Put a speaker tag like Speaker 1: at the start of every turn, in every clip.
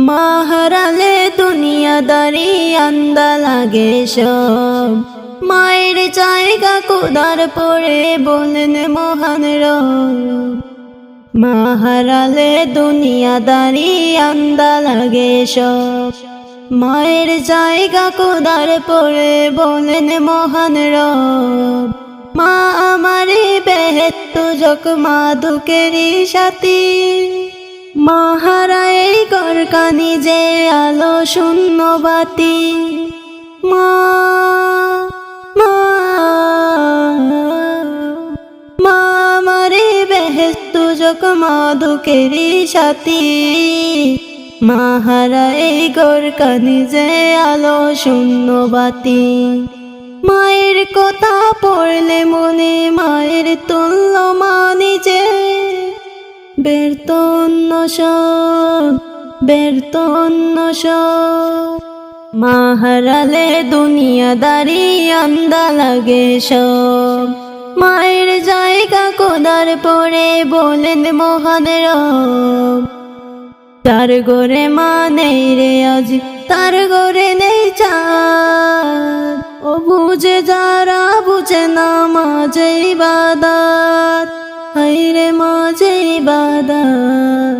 Speaker 1: মা হারালে দুনিয়াদারি আন্দা লাগে সব। মায়ের জায়গা কোদার পড়ে বলেন মহান রব। মা হারালে দুনিয়াদারি আন্দা লাগে সব। মায়ের জায়গা কোদার পড়ে বলেন মহান রব। মা আমারে বেহেত্ত জক মা দুঃখেরই সাথী। মা হারায় গরকানি যে আলো শূন্য বাতি। মা মা মা আমারে বেহেস্ত জক মা দুঃখেরই সাথী। মা হারায় গরকানি যে আলো শূন্য বাতি। মায়ের কথা পড়লে মনে মায়ের তুল্য মা নিজে। ব্যর্থ অন্য সব, ব্যর্থ অন্য সব। মা হারালে দুনিয়াদারি আন্দা লাগে সব। মায়ের জায়গা কোদার পড়ে বলেন মহান রব। তার ঘরে মা নেই রে আজ, তার ঘরে নেই চাঁদ। ও বুঝে যারা বুঝে না মাঝে ইবাদত, হায়রে মাঝে ইবাদত।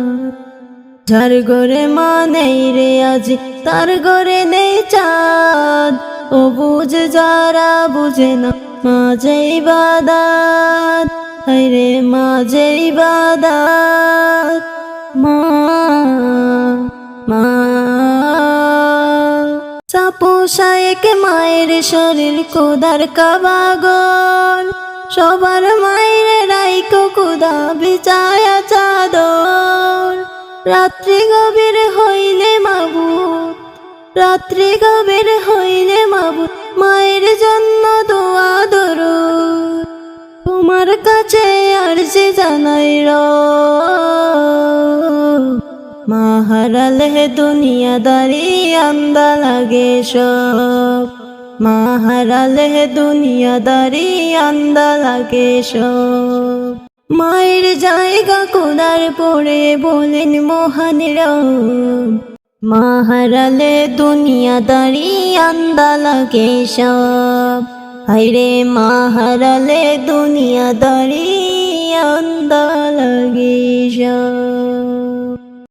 Speaker 1: যার ঘরে মা নেই রে আজ, তার ঘরে নেই চাঁদ। ও বুঝে যারা বুঝে না মাঝে ইবাদত, হায়রে মাঝে ইবাদত। মা মা সাপোশায়েক মায়ের শরীর কোদার কাবাগর। সবার মায়ের রাইকো কোদা বিছায়া চাদর। রাত্রি গভীর হইলে মাবুদ, রাত্রি গভীর হইলে মাবুদ মায়ের জন্য দোয়া দরুদ। তোমার কাছে আরজি জানাই রব। মা হারালে দুনিয়াদারি আন্দা লাগে সব। মা হারালে দুনিয়াদারি আন্দা লাগে সব। মায়ের জায়গা কোদার পড়ে বলেন মহান রব। মা হারালে দুনিয়াদারি আন্দা লাগে সব। হায়রে মা হারালে দুনিয়াদারি আন্দা লাগে সব।